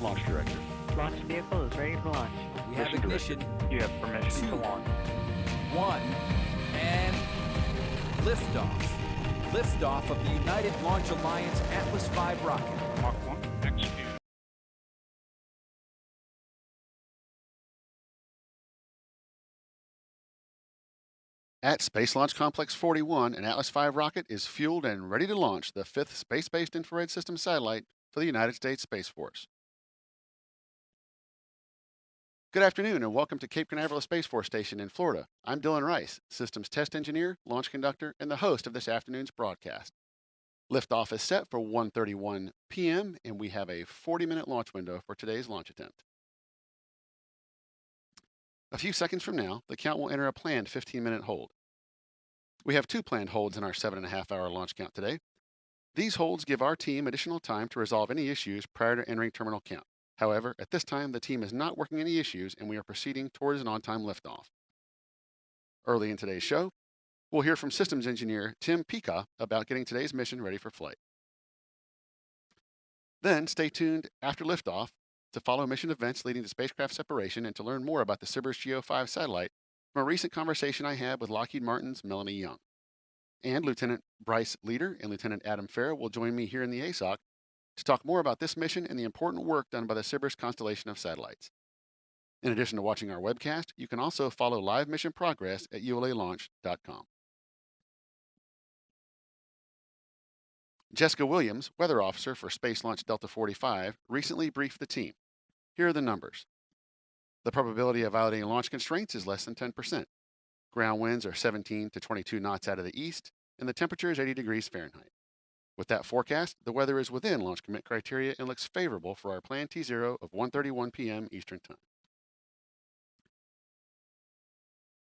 Launch Director. Launch vehicle is ready to launch. We have Mission ignition. You have permission to launch. 1, and liftoff. Liftoff of the United Launch Alliance Atlas V rocket. Mach 1, execute. At Space Launch Complex 41, an Atlas V rocket is fueled and ready to launch the 5th Space-Based Infrared System satellite for the United States Space Force. Good afternoon and welcome to Cape Canaveral Space Force Station in Florida. I'm Dylan Rice, Systems Test Engineer, Launch Conductor, and the host of this afternoon's broadcast. Liftoff is set for 1:31 p.m. and we have a 40-minute launch window for today's launch attempt. A few seconds from now, the count will enter a planned 15-minute hold. We have 2 planned holds in our 7.5-hour launch count today. These holds give our team additional time to resolve any issues prior to entering terminal count. However, at this time, the team is not working any issues and we are proceeding towards an on-time liftoff. Early in today's show, we'll hear from Systems Engineer Tim Pika about getting today's mission ready for flight. Then stay tuned after liftoff to follow mission events leading to spacecraft separation and to learn more about the SBIRS GEO 5 satellite from a recent conversation I had with Lockheed Martin's Melanie Young. And Lieutenant Bryce Leader and Lieutenant Adam Farrell will join me here in the ASOC to talk more about this mission and the important work done by the SBIRS constellation of satellites. In addition to watching our webcast, you can also follow live mission progress at ulalaunch.com. Jessica Williams, Weather Officer for Space Launch Delta 45, recently briefed the team. Here are the numbers. The probability of violating launch constraints is less than 10%. Ground winds are 17 to 22 knots out of the east, and the temperature is 80 degrees Fahrenheit. With that forecast, the weather is within launch commit criteria and looks favorable for our planned T0 of 1:31 p.m. Eastern Time.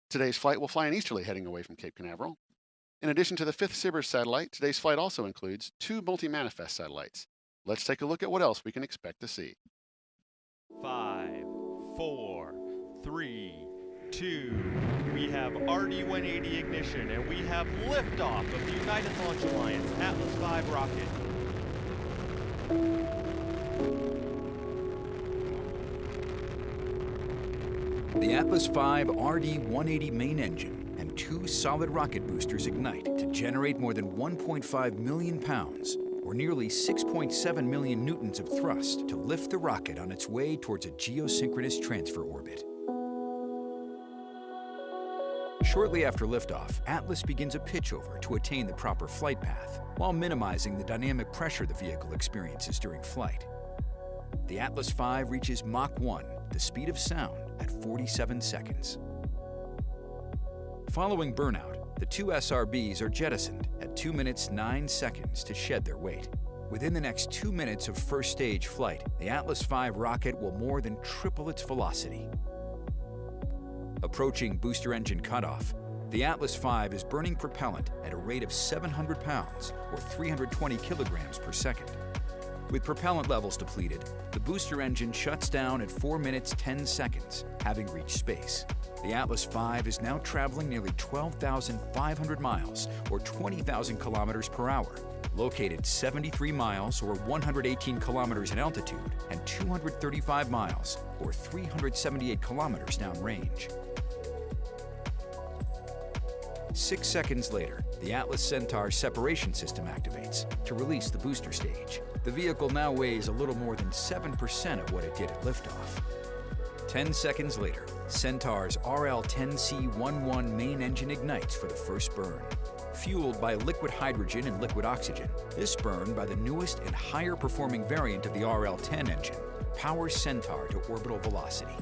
Today's flight will fly in easterly heading away from Cape Canaveral. In addition to the 5th SBIRS satellite, today's flight also includes 2 multi-manifest satellites. Let's take a look at what else we can expect to see. 5, 4, 3, 2, we have RD-180 ignition, and we have liftoff of the United Launch Alliance Atlas V rocket. The Atlas V RD-180 main engine and 2 solid rocket boosters ignite to generate more than 1.5 million pounds, or nearly 6.7 million newtons of thrust to lift the rocket on its way towards a geosynchronous transfer orbit. Shortly after liftoff, Atlas begins a pitchover to attain the proper flight path, while minimizing the dynamic pressure the vehicle experiences during flight. The Atlas V reaches Mach 1, the speed of sound, at 47 seconds. Following burnout, the 2 SRBs are jettisoned at 2 minutes 9 seconds to shed their weight. Within the next 2 minutes of first stage flight, the Atlas V rocket will more than triple its velocity. Approaching booster engine cutoff, the Atlas V is burning propellant at a rate of 700 pounds, or 320 kilograms per second. With propellant levels depleted, the booster engine shuts down at 4 minutes 10 seconds, having reached space. The Atlas V is now traveling nearly 12,500 miles, or 20,000 kilometers per hour, located 73 miles, or 118 kilometers in altitude, and 235 miles, or 378 kilometers downrange. 6 seconds later, the Atlas Centaur separation system activates to release the booster stage. The vehicle now weighs a little more than 7% of what it did at liftoff. 10 seconds later, Centaur's RL-10C11 main engine ignites for the first burn. Fueled by liquid hydrogen and liquid oxygen, this burn by the newest and higher performing variant of the RL-10 engine powers Centaur to orbital velocity.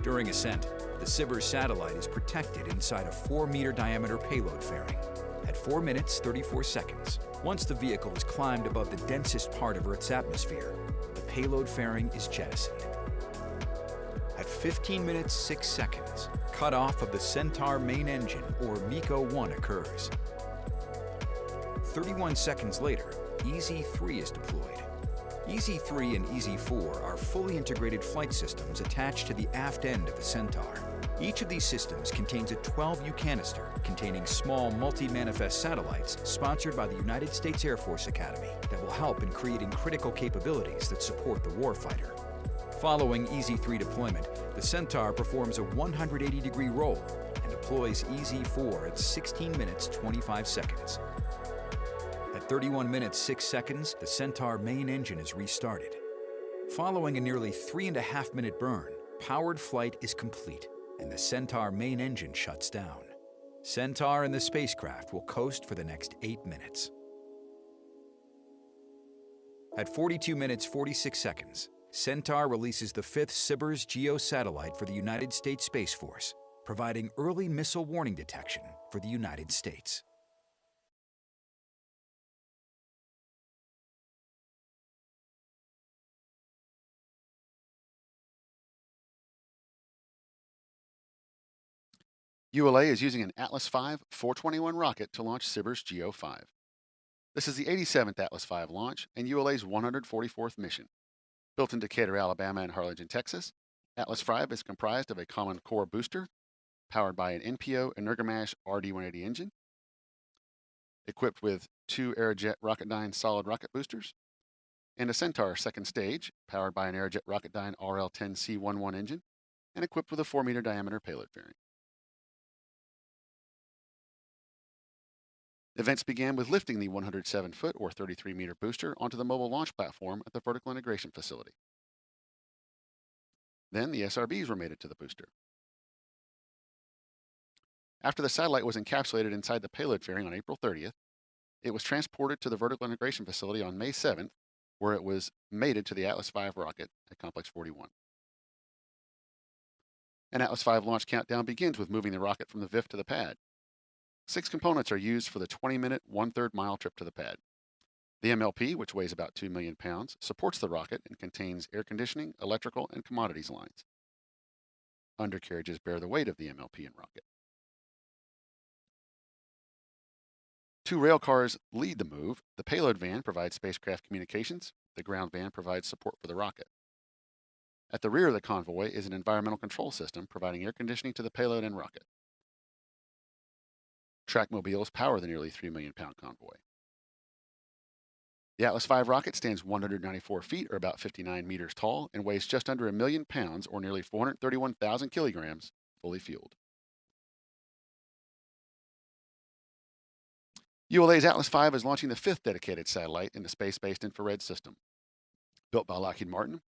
During ascent, the SBIRS satellite is protected inside a 4-meter diameter payload fairing at 4 minutes 34 seconds. Once the vehicle has climbed above the densest part of Earth's atmosphere, the payload fairing is jettisoned. At 15 minutes 6 seconds, cutoff of the Centaur main engine, or MECO-1, occurs. 31 seconds later, EZ-3 is deployed. EZ-3 and EZ-4 are fully integrated flight systems attached to the aft end of the Centaur. Each of these systems contains a 12U canister containing small multi-manifest satellites sponsored by the United States Air Force Academy that will help in creating critical capabilities that support the warfighter. Following EZ-3 deployment, the Centaur performs a 180-degree roll and deploys EZ-4 at 16 minutes 25 seconds. At 31 minutes 6 seconds, the Centaur main engine is restarted. Following a nearly 3.5-minute burn, powered flight is complete, and the Centaur main engine shuts down. Centaur and the spacecraft will coast for the next 8 minutes. At 42 minutes 46 seconds, Centaur releases the 5th SBIRS GEO satellite for the United States Space Force, providing early missile warning detection for the United States. ULA is using an Atlas V 421 rocket to launch SBIRS GEO 5. This is the 87th Atlas V launch and ULA's 144th mission. Built in Decatur, Alabama and Harlingen, Texas, Atlas V is comprised of a common core booster powered by an NPO Energomash RD-180 engine, equipped with 2 Aerojet Rocketdyne solid rocket boosters, and a Centaur second stage powered by an Aerojet Rocketdyne RL-10C11 engine and equipped with a 4-meter diameter payload fairing. Events began with lifting the 107-foot or 33-meter booster onto the mobile launch platform at the Vertical Integration Facility. Then the SRBs were mated to the booster. After the satellite was encapsulated inside the payload fairing on April 30th, it was transported to the Vertical Integration Facility on May 7th, where it was mated to the Atlas V rocket at Complex 41. An Atlas V launch countdown begins with moving the rocket from the VIF to the pad. 6 components are used for the 20-minute, 1/3 mile trip to the pad. The MLP, which weighs about 2 million pounds, supports the rocket and contains air conditioning, electrical, and commodities lines. Undercarriages bear the weight of the MLP and rocket. 2 rail cars lead the move. The payload van provides spacecraft communications. The ground van provides support for the rocket. At the rear of the convoy is an environmental control system providing air conditioning to the payload and rocket. Trackmobiles power the nearly 3 million pound convoy. The Atlas V rocket stands 194 feet or about 59 meters tall and weighs just under 1 million pounds or nearly 431,000 kilograms fully fueled. ULA's Atlas V is launching the 5th dedicated satellite in the Space-Based Infrared System. Built by Lockheed Martin,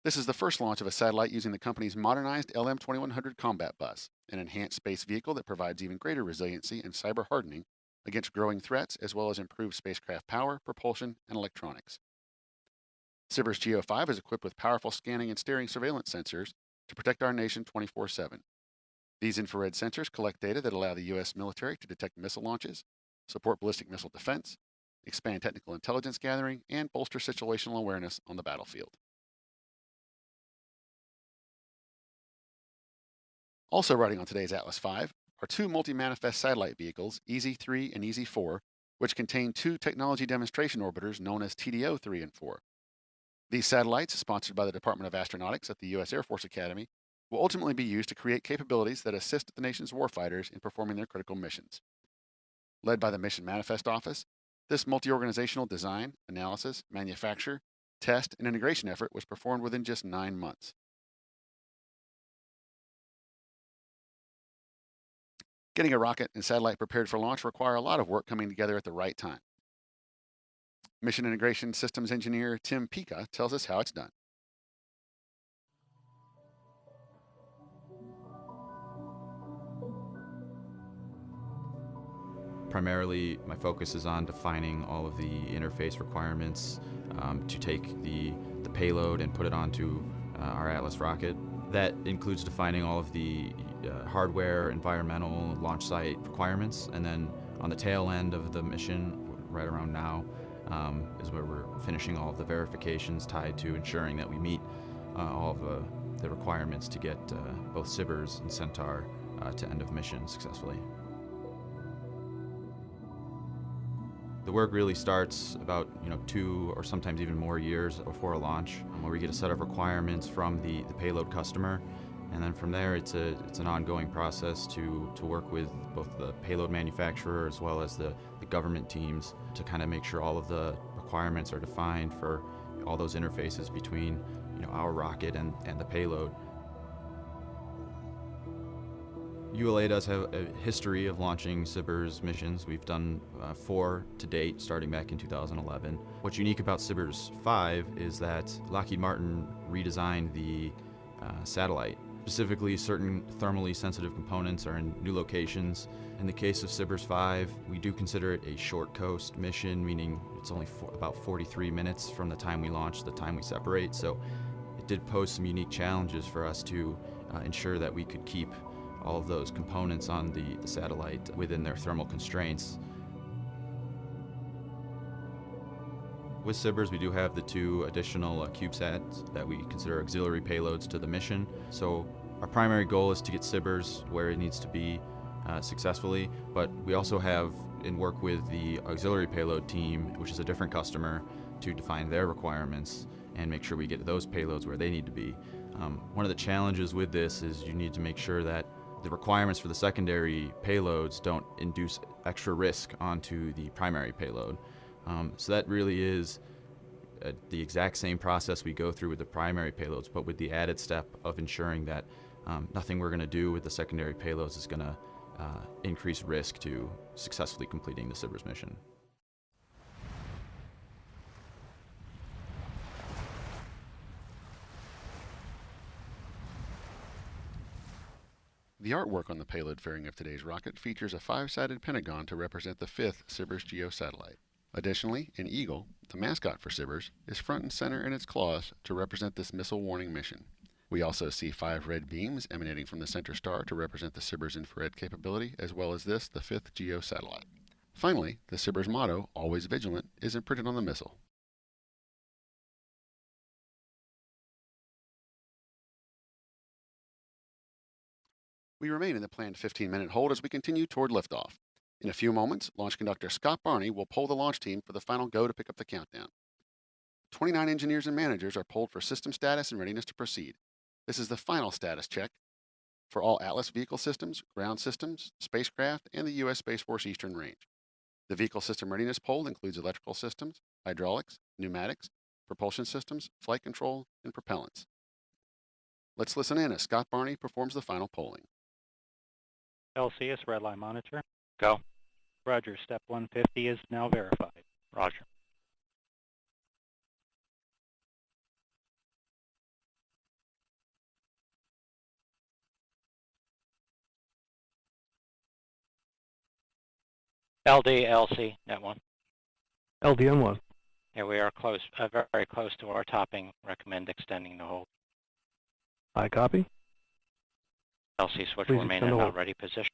this is the first launch of a satellite using the company's modernized LM-2100 combat bus, an enhanced space vehicle that provides even greater resiliency and cyber hardening against growing threats, as well as improved spacecraft power, propulsion, and electronics. SBIRS GEO 5 is equipped with powerful scanning and steering surveillance sensors to protect our nation 24/7. These infrared sensors collect data that allow the U.S. military to detect missile launches, support ballistic missile defense, expand technical intelligence gathering, and bolster situational awareness on the battlefield. Also riding on today's Atlas V are 2 multi-manifest satellite vehicles, EZ-3 and EZ-4, which contain 2 technology demonstration orbiters known as TDO-3 and 4. These satellites, sponsored by the Department of Astronautics at the U.S. Air Force Academy, will ultimately be used to create capabilities that assist the nation's warfighters in performing their critical missions. Led by the Mission Manifest Office, this multi-organizational design, analysis, manufacture, test, and integration effort was performed within just 9 months. Getting a rocket and satellite prepared for launch require a lot of work coming together at the right time. Mission Integration Systems Engineer Tim Pica tells us how it's done. Primarily, my focus is on defining all of the interface requirements to take the payload and put it onto our Atlas rocket. That includes defining all of the hardware, environmental, launch site requirements, and then on the tail end of the mission, right around now, is where we're finishing all of the verifications tied to ensuring that we meet all of the requirements to get both SBIRS and Centaur to end of mission successfully. The work really starts about 2 or sometimes even more years before a launch, where we get a set of requirements from the payload customer, And then from there, it's an ongoing process to work with both the payload manufacturer as well as the government teams to kind of make sure all of the requirements are defined for all those interfaces between our rocket and the payload. ULA does have a history of launching SBIRS missions. We've done 4 to date, starting back in 2011. What's unique about SBIRS 5 is that Lockheed Martin redesigned the satellite. Specifically, certain thermally sensitive components are in new locations. In the case of SBIRS 5, we do consider it a short coast mission, meaning it's only about 43 minutes from the time we launch to the time we separate. So it did pose some unique challenges for us to ensure that we could keep all of those components on the satellite within their thermal constraints. With SBIRS, we do have the 2 additional CubeSats that we consider auxiliary payloads to the mission. So our primary goal is to get SBIRS where it needs to be successfully, but we also have and work with the auxiliary payload team, which is a different customer, to define their requirements and make sure we get those payloads where they need to be. One of the challenges with this is you need to make sure that the requirements for the secondary payloads don't induce extra risk onto the primary payload. So that really is the exact same process we go through with the primary payloads, but with the added step of ensuring that nothing we're going to do with the secondary payloads is going to increase risk to successfully completing the SBIRS mission. The artwork on the payload fairing of today's rocket features a 5-sided pentagon to represent the 5th SBIRS GEO satellite. Additionally, an eagle, the mascot for SBIRS, is front and center in its claws to represent this missile warning mission. We also see 5 red beams emanating from the center star to represent the SBIRS infrared capability, as well as this, the 5th GEO satellite. Finally, the SBIRS motto, "Always Vigilant," is imprinted on the missile. We remain in the planned 15-minute hold as we continue toward liftoff. In a few moments, launch conductor Scott Barney will poll the launch team for the final go to pick up the countdown. 29 engineers and managers are polled for system status and readiness to proceed. This is the final status check for all Atlas vehicle systems, ground systems, spacecraft, and the U.S. Space Force Eastern Range. The vehicle system readiness poll includes electrical systems, hydraulics, pneumatics, propulsion systems, flight control, and propellants. Let's listen in as Scott Barney performs the final polling. LCS redline monitor. Go. Roger, step 150 is now verified. Roger. LDLC, net 1. LDM1. Yeah, we are close, very close to our topping. Recommend extending the hold. I copy. LC switch Please will remain extend in the about hold. ready position.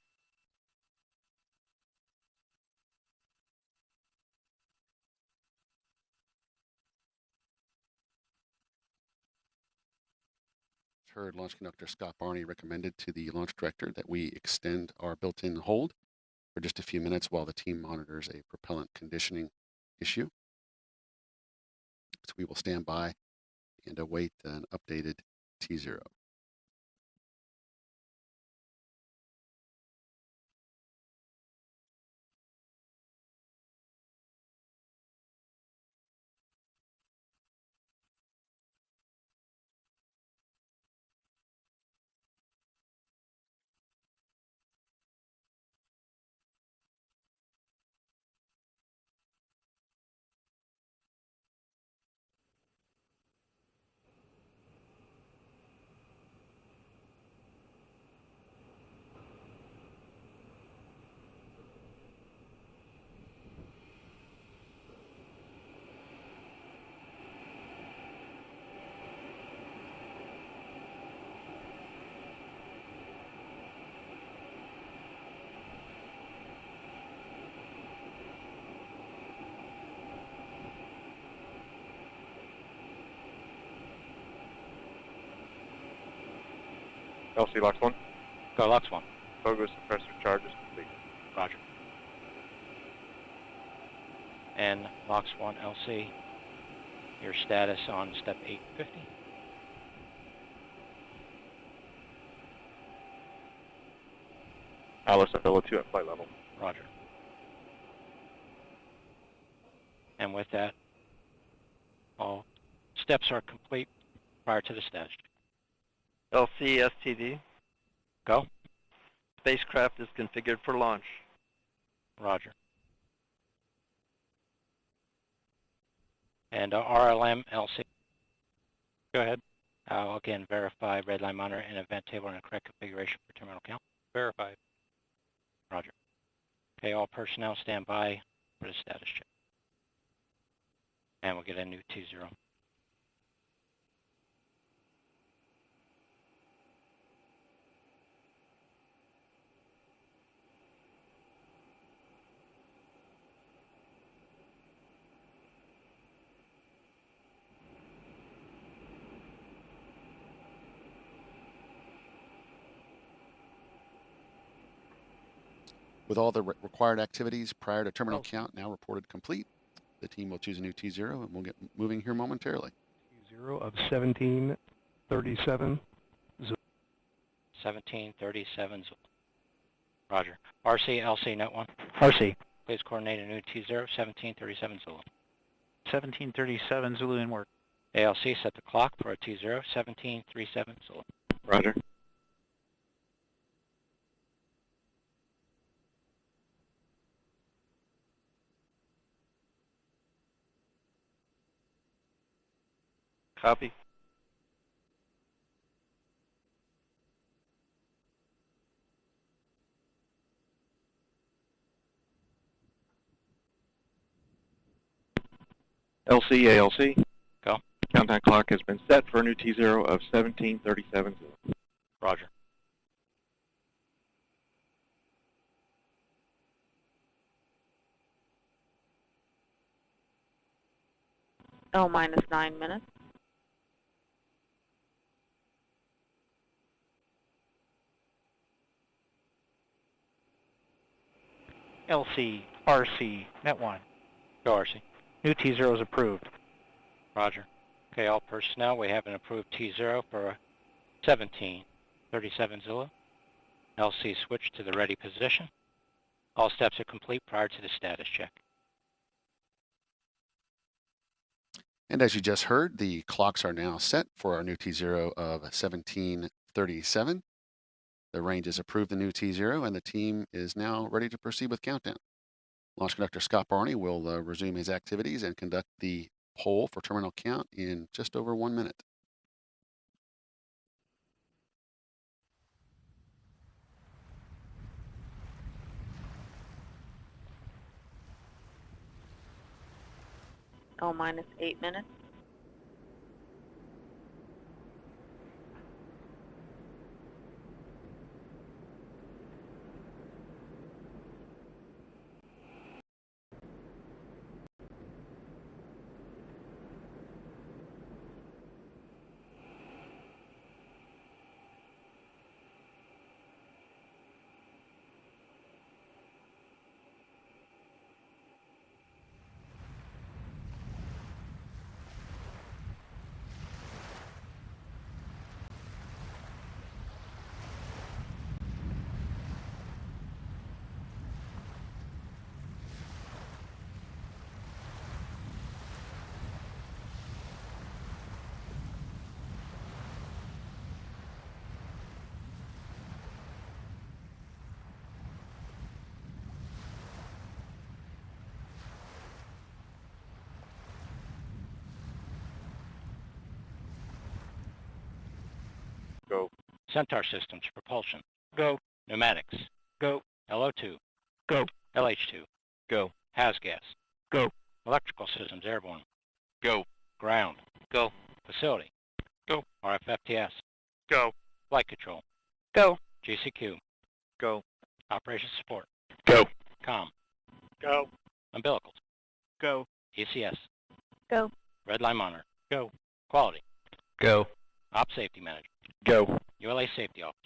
Heard launch conductor Scott Barney recommended to the launch director that we extend our built-in hold for just a few minutes while the team monitors a propellant conditioning issue. So we will stand by and await an updated T0. LC Lux 1. Go Lux 1. Fogo suppressor charge is complete. Roger. And Lux 1 LC, your status on step 850. Atlas LO2 at flight level. Roger. And with that, all steps are complete prior to the status check. LCSTD, Go. spacecraft is configured for launch. Roger. And RLM LC. Go ahead. I'll again verify redline monitor and event table in the correct configuration for terminal count. Verified. Roger. Okay, all personnel stand by for the status check. And we'll get a new T0. With all the required activities prior to terminal count now reported complete, the team will choose a new T0 and we'll get moving here momentarily. T0 of 1737. 1737 Zulu. Roger. RC, LC, net 1. RC. Please coordinate a new T0, 1737 Zulu. 1737 Zulu in work. ALC, set the clock for a T0, 1737 Zulu. Roger. Copy. LC, ALC. Go. Countdown clock has been set for a new T0 of 1737 Zulu. Roger. minus 9 minutes. LC, RC, net 1. Go, RC. New T0 is approved. Roger. Okay, all personnel, we have an approved T0 for 1737 Zulu. LC switch to the ready position. All steps are complete prior to the status check. And as you just heard, the clocks are now set for our new T0 of 1737. The range has approved the new T0 and the team is now ready to proceed with countdown. Launch conductor Scott Barney will resume his activities and conduct the poll for terminal count in just over 1 minute. minus 8 minutes. Go. Centaur systems, propulsion. Go. Pneumatics. Go. LO2. Go. LH2. Go. HAZGAS. Go. Electrical systems, airborne. Go. Ground. Go. Facility. Go. RFFTS. Go. Flight control. Go. GCQ. Go. Operations support. Go. COM. Go. Umbilicals. Go. ECS. Go. Redline monitor. Go. Quality. Go. Op safety manager. Go. ULA safety officer.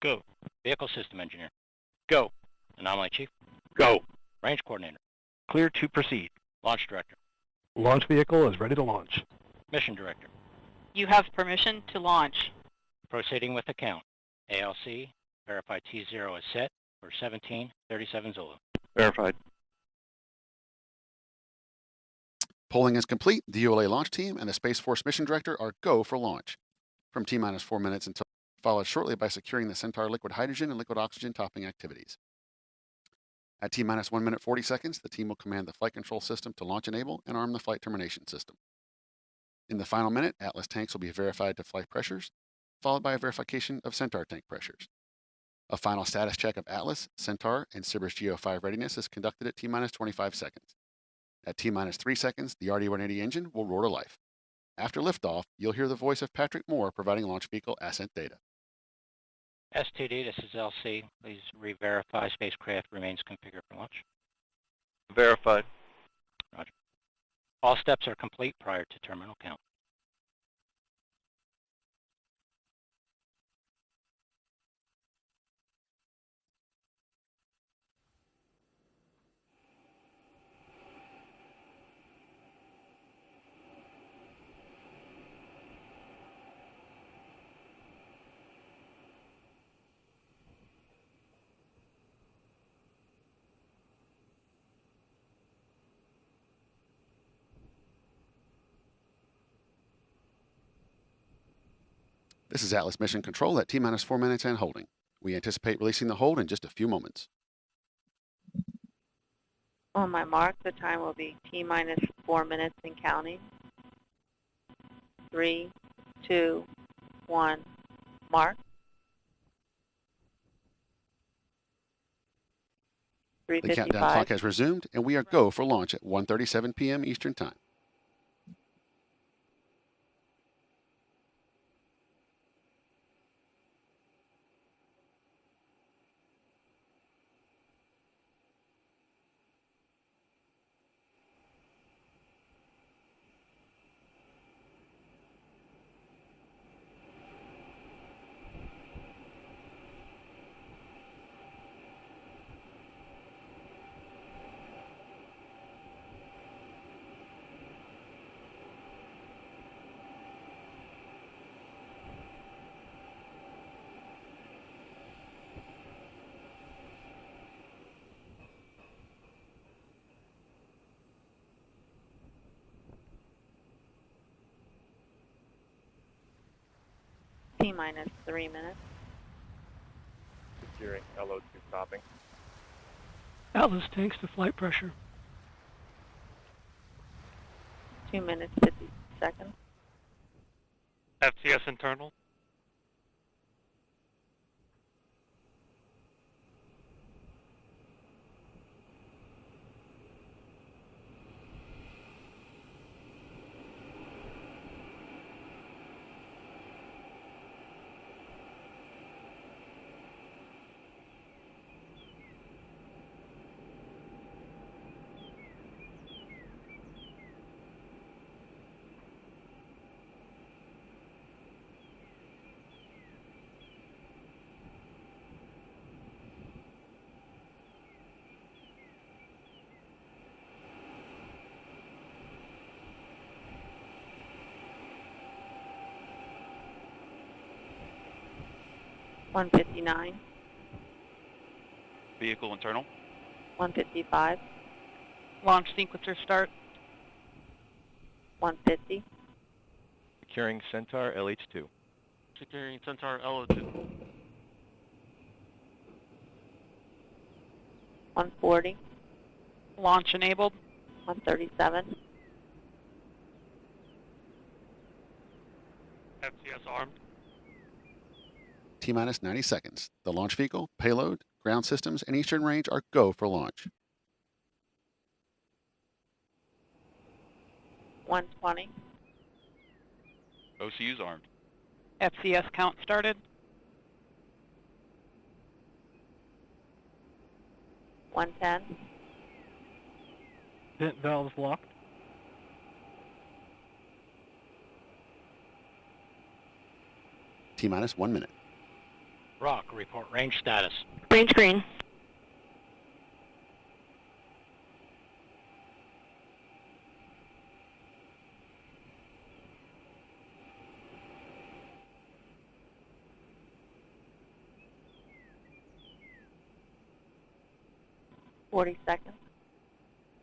Go. Vehicle system engineer. Go. Anomaly chief. Go. Range coordinator. Clear to proceed. Launch director. Launch vehicle is ready to launch. Mission director. You have permission to launch. Proceeding with the count. ALC, verify T0 is set. for 1737 Zulu. Verified. Polling is complete. The ULA launch team and the Space Force mission director are go for launch. From T-minus 4 minutes until followed shortly by securing the Centaur liquid hydrogen and liquid oxygen topping activities. At T-minus 1 minute 40 seconds, the team will command the flight control system to launch enable and arm the flight termination system. In the final minute, Atlas tanks will be verified to flight pressures, followed by a verification of Centaur tank pressures. A final status check of Atlas, Centaur, and SBIRS GEO 5 readiness is conducted at T-minus 25 seconds. At T-minus 3 seconds, the RD-180 engine will roar to life. After liftoff, you'll hear the voice of Patrick Moore providing launch vehicle ascent data. STD, this is LC. Please re-verify spacecraft remains configured for launch. Verified. Roger. All steps are complete prior to terminal count. This is Atlas Mission Control at T-minus 4 minutes and holding. We anticipate releasing the hold in just a few moments. On my mark, the time will be T-minus 4 minutes and counting. 3, 2, 1, mark. 3:55. The countdown clock has resumed, and we are go for launch at 1:37 p.m. Eastern Time. T-minus 3 minutes. Securing LO2 stopping. Atlas tanks to flight pressure. 2 minutes, 50 seconds. FTS internal. $159, Vehicle internal. $155, Launch sequencer start. $150, Securing Centaur LH2. Securing Centaur LO2. $140, Launch enabled. $137, FTS armed. T-minus 90 seconds. The launch vehicle, payload, ground systems, and eastern range are go for launch. 120, OCU's armed. FCS count started. 110, Vent valves locked. T-minus 1 minute. Rock, report range status. range green. 40 seconds.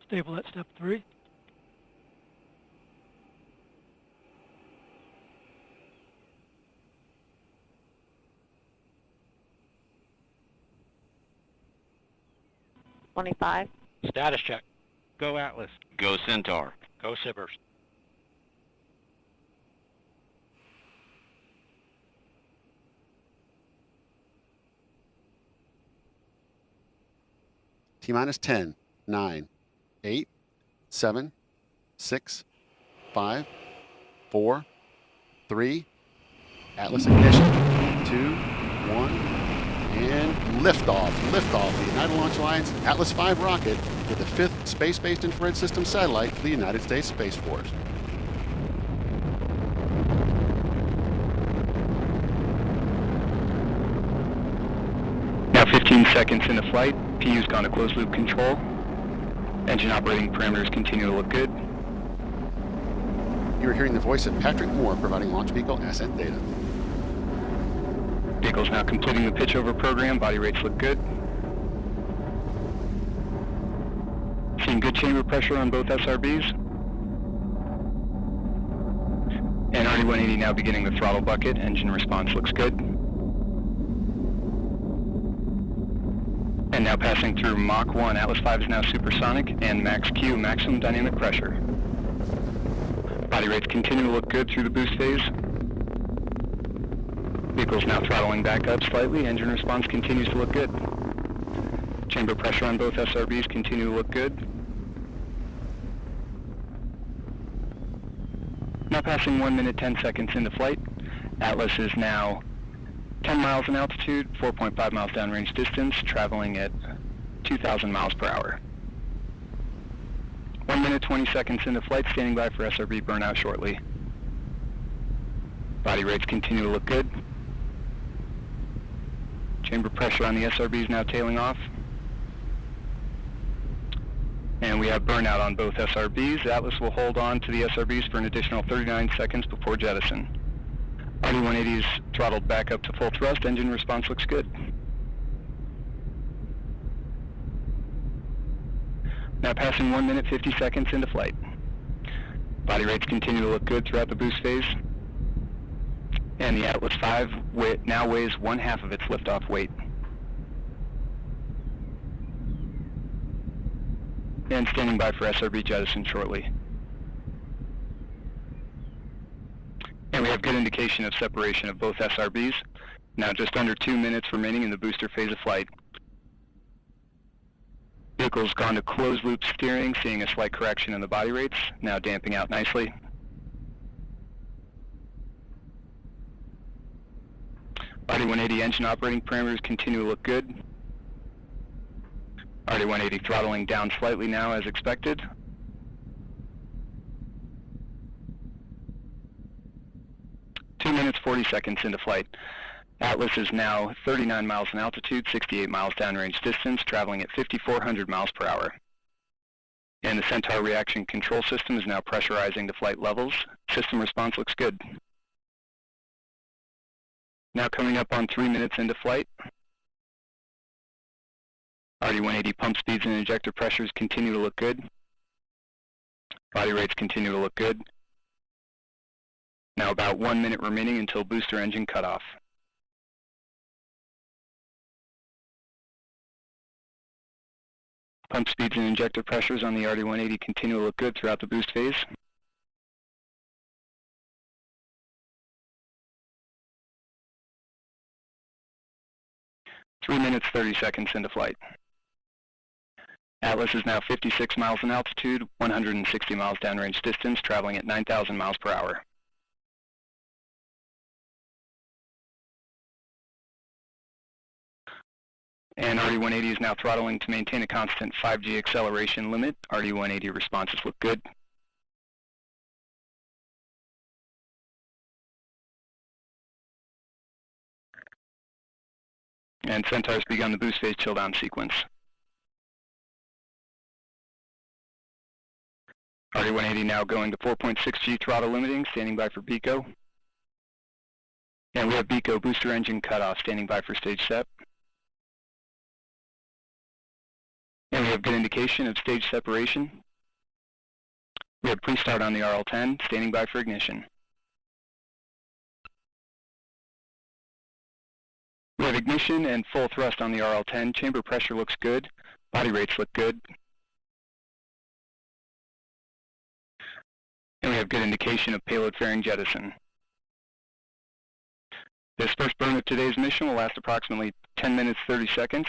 Stable at step 3. $25. Status check. Go Atlas. Go Centaur. Go SBIRS. T-minus 10, 9, 8, 7, 6, 5, 4, 3, Atlas ignition, 2, 1, and liftoff. Liftoff, the United Launch Alliance Atlas V rocket with the 5th space-based infrared system satellite for the United States Space Force. Now 15 seconds into flight. PU's gone to closed loop control. Engine operating parameters continue to look good. You are hearing the voice of Patrick Moore providing launch vehicle ascent data. Vehicle's now completing the pitch over program. Body rates look good. Seeing good chamber pressure on both SRBs. And RD-180 now beginning the throttle bucket. Engine response looks good. And now passing through Mach 1. Atlas V is now supersonic, and Max Q, maximum dynamic pressure. Body rates continue to look good through the boost phase. Vehicle's now throttling back up slightly. Engine response continues to look good. Chamber pressure on both SRBs continue to look good. Now passing 1 minute 10 seconds into flight. Atlas is now 10 miles in altitude, 4.5 miles downrange distance, traveling at 2,000 miles per hour. 1 minute 20 seconds into flight, standing by for SRB burnout shortly. Body rates continue to look good. Chamber pressure on the SRB is now tailing off. And we have burnout on both SRBs. Atlas will hold on to the SRBs for an additional 39 seconds before jettison. RD-180 is throttled back up to full thrust. Engine response looks good. Now passing 1 minute 50 seconds into flight. Body rates continue to look good throughout the boost phase. And the Atlas V now weighs 1/2 of its liftoff weight. And standing by for SRB jettison shortly. And we have good indication of separation of both SRBs. Now just under 2 minutes remaining in the booster phase of flight. Vehicle's gone to closed loop steering, seeing a slight correction in the body rates, now damping out nicely. RD-180 engine operating parameters continue to look good. RD-180 throttling down slightly now as expected. Two minutes 40 seconds into flight. Atlas is now 39 miles in altitude, 68 miles downrange distance, traveling at 5,400 miles per hour. And the Centaur reaction control system is now pressurizing to flight levels. System response looks good. Now coming up on 3 minutes into flight. RD-180 pump speeds and injector pressures continue to look good. Body rates continue to look good. Now about 1 minute remaining until booster engine cutoff. Pump speeds and injector pressures on the RD-180 continue to look good throughout the boost phase. Three minutes 30 seconds into flight. Atlas is now 56 miles in altitude, 160 miles downrange distance, traveling at 9,000 miles per hour. And RD-180 is now throttling to maintain a constant 5G acceleration limit. RD-180 responses look good. And Centaur's begun the boost phase chill down sequence. RD-180 now going to 4.6G throttle limiting, standing by for BECO. And we have BECO booster engine cutoff, standing by for stage set. And we have good indication of stage separation. We have pre-start on the RL-10, standing by for ignition. We have ignition and full thrust on the RL-10. Chamber pressure looks good. Body rates look good. And we have good indication of payload fairing jettison. This first burn of today's mission will last approximately 10 minutes, 30 seconds.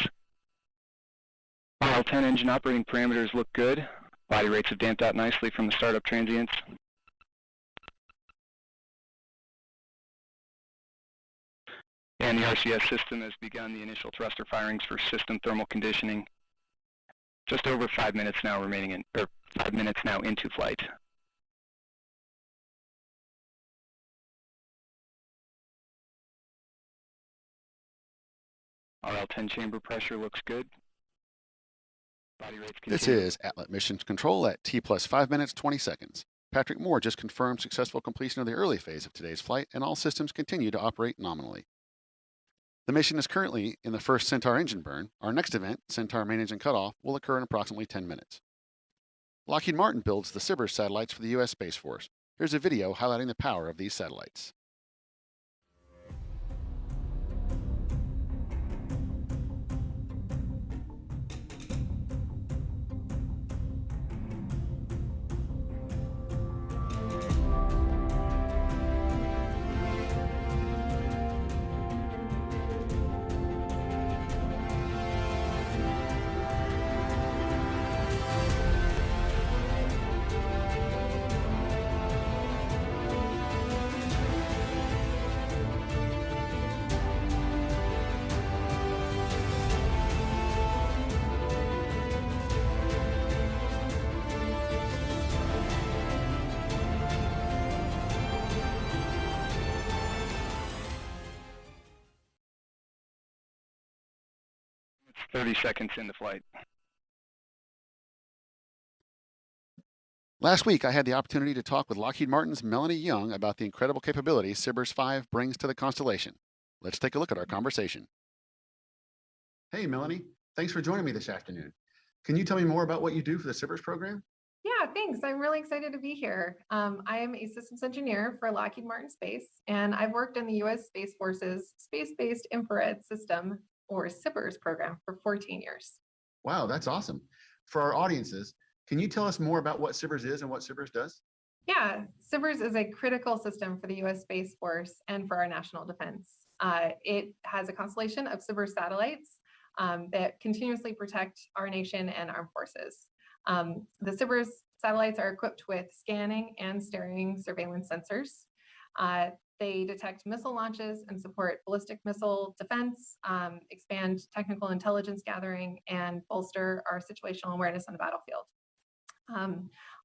RL-10 engine operating parameters look good. Body rates have damped out nicely from the startup transients. And the RCS system has begun the initial thruster firings for system thermal conditioning. Just over 5 minutes now remaining or 5 minutes now into flight. RL-10 chamber pressure looks good. Body rates continue. This is Atlas Mission Control at T plus 5 minutes, 20 seconds. Patrick Moore just confirmed successful completion of the early phase of today's flight, and all systems continue to operate nominally. The mission is currently in the first Centaur engine burn. Our next event, Centaur main engine cutoff, will occur in approximately 10 minutes. Lockheed Martin builds the SBIRS satellites for the U.S. Space Force. Here's a video highlighting the power of these satellites. It's 30 seconds into flight. Last week, I had the opportunity to talk with Lockheed Martin's Melanie Young about the incredible capabilities SBIRS 5 brings to the constellation. Let's take a look at our conversation. Hey, Melanie. Thanks for joining me this afternoon. Can you tell me more about what you do for the SBIRS program? Yeah, thanks. I'm really excited to be here. I am a systems engineer for Lockheed Martin Space, and I've worked in the U.S. Space Force's Space-Based Infrared System, or SBIRS program, for 14 years. Wow, that's awesome. For our audiences, can you tell us more about what SBIRS is and what SBIRS does? Yeah, SBIRS is a critical system for the U.S. Space Force and for our national defense. It has a constellation of SBIRS satellites that continuously protect our nation and armed forces. The SBIRS satellites are equipped with scanning and steering surveillance sensors. They detect missile launches and support ballistic missile defense, expand technical intelligence gathering, and bolster our situational awareness on the battlefield.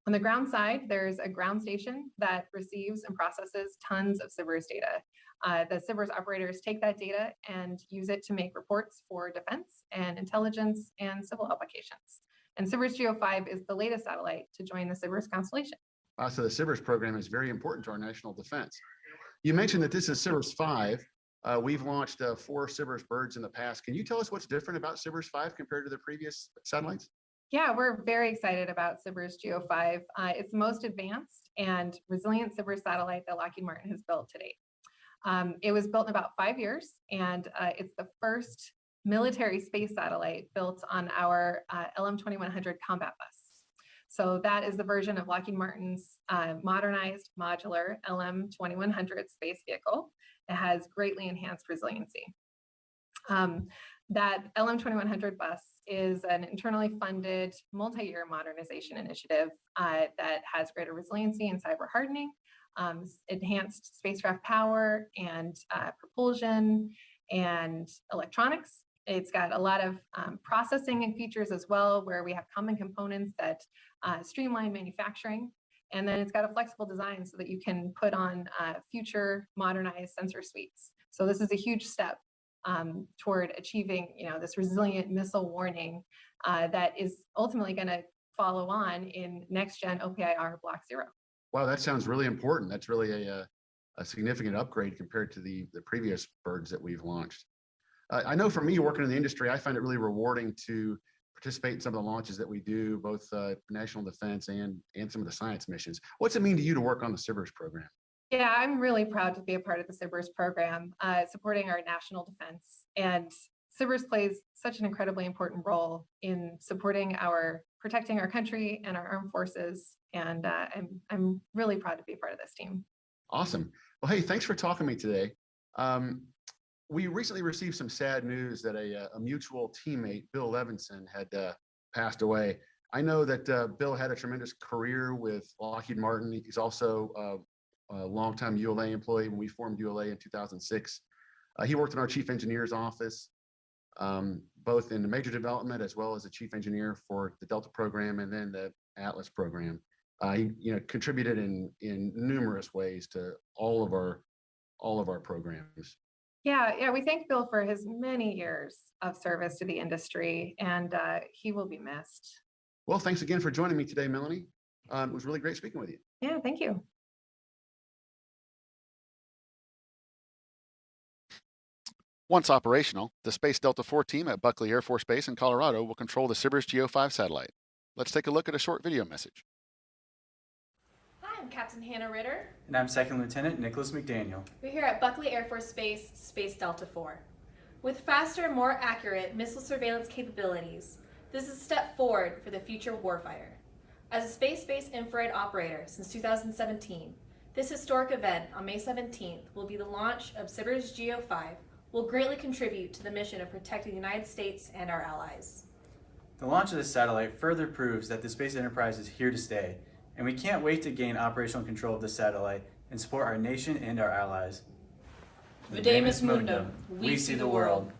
On the ground side, there's a ground station that receives and processes tons of SBIRS data. The SBIRS operators take that data and use it to make reports for defense and intelligence and civil applications. And SBIRS GEO 5 is the latest satellite to join the SBIRS constellation. So the SBIRS program is very important to our national defense. You mentioned that this is SBIRS 5. We've launched 4 SBIRS birds in the past. Can you tell us what's different about SBIRS 5 compared to the previous satellites? Yeah, we're very excited about SBIRS GEO 5. It's the most advanced and resilient SBIRS satellite that Lockheed Martin has built to date. It was built in about 5 years, and it's the first military space satellite built on our LM-2100 combat bus. So that is the version of Lockheed Martin's modernized modular LM-2100 space vehicle. It has greatly enhanced resiliency. That LM-2100 bus is an internally funded multi-year modernization initiative that has greater resiliency and cyber hardening, enhanced spacecraft power and propulsion and electronics. It's got a lot of processing and features as well, where we have common components that streamline manufacturing. And then it's got a flexible design so that you can put on future modernized sensor suites. So this is a huge step toward achieving, this resilient missile warning that is ultimately going to follow on in next-gen OPIR Block 0. Wow, that sounds really important. That's really a significant upgrade compared to the previous birds that we've launched. I know for me, working in the industry, I find it really rewarding to participate in some of the launches that we do, both national defense and some of the science missions. What's it mean to you to work on the SBIRS program? Yeah, I'm really proud to be a part of the SBIRS program, supporting our national defense. And SBIRS plays such an incredibly important role in protecting our country and our armed forces. And I'm really proud to be a part of this team. Awesome. Well, hey, thanks for talking to me today. We recently received some sad news that a mutual teammate, Bill Levinson, had passed away. I know that Bill had a tremendous career with Lockheed Martin. He's also a longtime ULA employee when we formed ULA in 2006. He worked in our chief engineer's office, both in the major development as well as the chief engineer for the Delta program and then the Atlas program. He contributed in numerous ways to all of our programs. Yeah, we thank Bill for his many years of service to the industry, and he will be missed. Well, thanks again for joining me today, Melanie. It was really great speaking with you. Yeah, thank you. Once operational, the Space Delta IV team at Buckley Air Force Base in Colorado will control the SBIRS GEO 5 satellite. Let's take a look at a short video message. Hi, I'm Captain Hannah Ritter. And I'm Second Lieutenant Nicholas McDaniel. We're here at Buckley Air Force Base, Space Delta IV. With faster, more accurate missile surveillance capabilities, this is a step forward for the future warfighter. As a space-based infrared operator since 2017, this historic event on May 17th will be the launch of SBIRS GEO 5, will greatly contribute to the mission of protecting the United States and our allies. The launch of this satellite further proves that the space enterprise is here to stay, and we can't wait to gain operational control of this satellite and support our nation and our allies. Videmus Mundum, we see the world.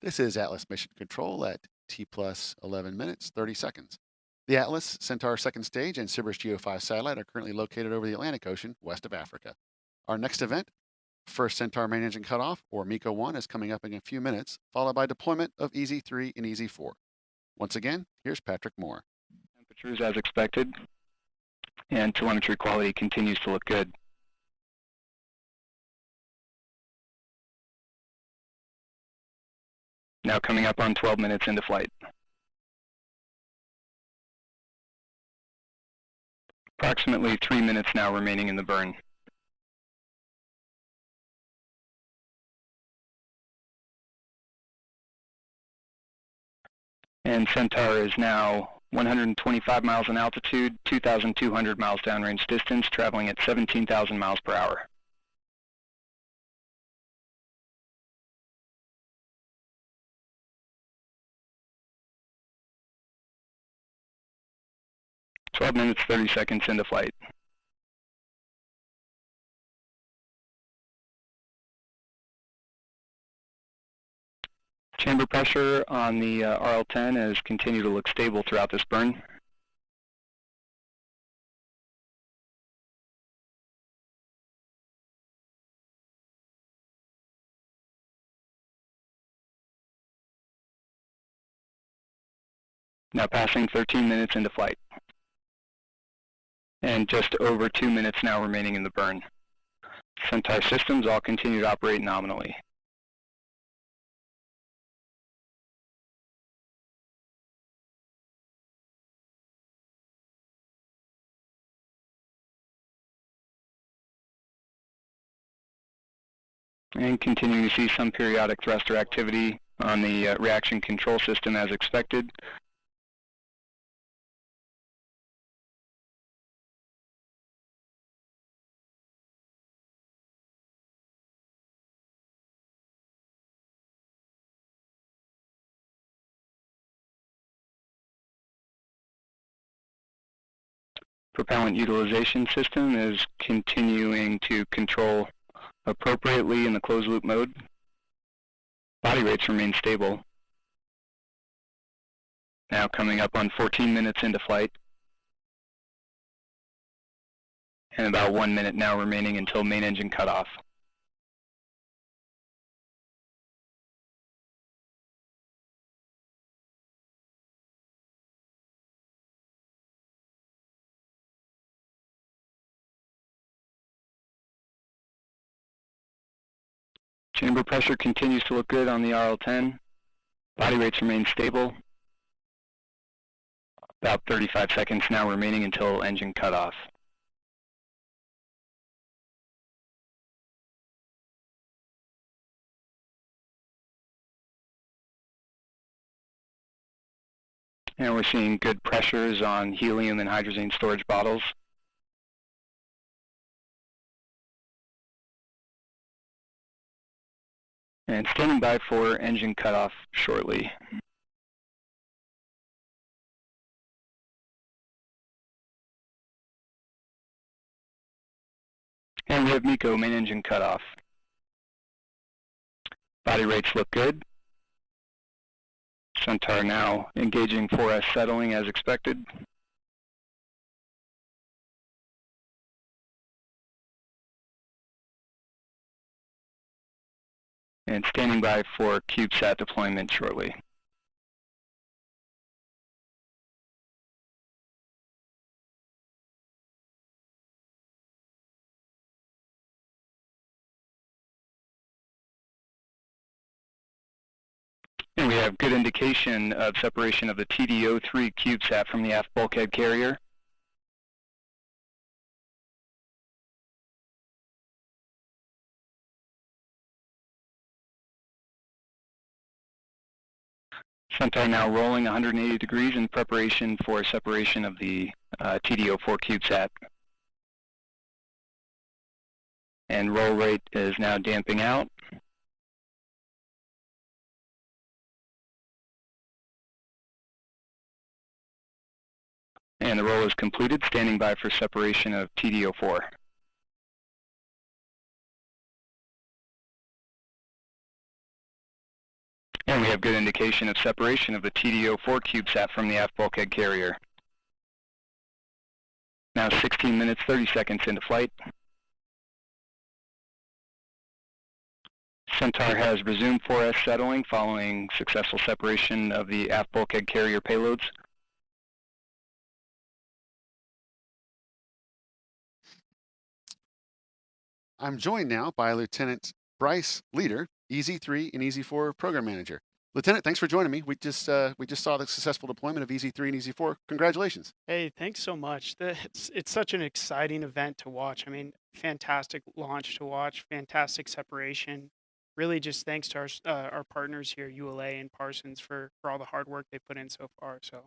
This is Atlas Mission Control at T plus 11 minutes, 30 seconds. The Atlas, Centaur second stage, and SBIRS GEO 5 satellite are currently located over the Atlantic Ocean, west of Africa. Our next event, first Centaur main engine cutoff, or MECO 1, is coming up in a few minutes, followed by deployment of EZ3 and EZ4. Once again, here's Patrick Moore. Temperatures as expected, and telemetry quality continues to look good. Now coming up on 12 minutes into flight. Approximately 3 minutes now remaining in the burn. And Centaur is now 125 miles in altitude, 2,200 miles downrange distance, traveling at 17,000 miles per hour. "12 minutes, 30 seconds into flight. Chamber pressure on the RL-10 has continued to look stable throughout this burn. Now passing 13 minutes into flight. And just over 2 minutes now remaining in the burn. Centaur systems all continue to operate nominally. And continuing to see some periodic thruster activity on the reaction control system as expected. Propellant utilization system is continuing to control appropriately in the closed loop mode. Body rates remain stable. Now coming up on 14 minutes into flight. And about 1 minute now remaining until main engine cutoff. Chamber pressure continues to look good on the RL-10. Body rates remain stable. About 35 seconds now remaining until engine cutoff. And we're seeing good pressures on helium and hydrazine storage bottles. And standing by for engine cutoff shortly. And we have MECO main engine cutoff. Body rates look good. Centaur now engaging 4S settling as expected. And standing by for CubeSat deployment shortly. And we have good indication of separation of the TDO3 CubeSat from the aft bulkhead carrier. Centaur now rolling 180 degrees in preparation for separation of the TDO4 CubeSat. And roll rate is now damping out. And the roll is completed, standing by for separation of TDO4. And we have good indication of separation of the TDO4 CubeSat from the aft bulkhead carrier. Now 16 minutes, 30 seconds into flight. Centaur has resumed 4S settling following successful separation of the aft bulkhead carrier payloads. I'm joined now by Lieutenant Bryce Leader, EZ3 and EZ4 Program Manager. Lieutenant, thanks for joining me. We just saw the successful deployment of EZ3 and EZ4. Congratulations. Hey, thanks so much. It's such an exciting event to watch. I mean, fantastic launch to watch, fantastic separation. Really just thanks to our partners here, ULA and Parsons, for all the hard work they put in so far. So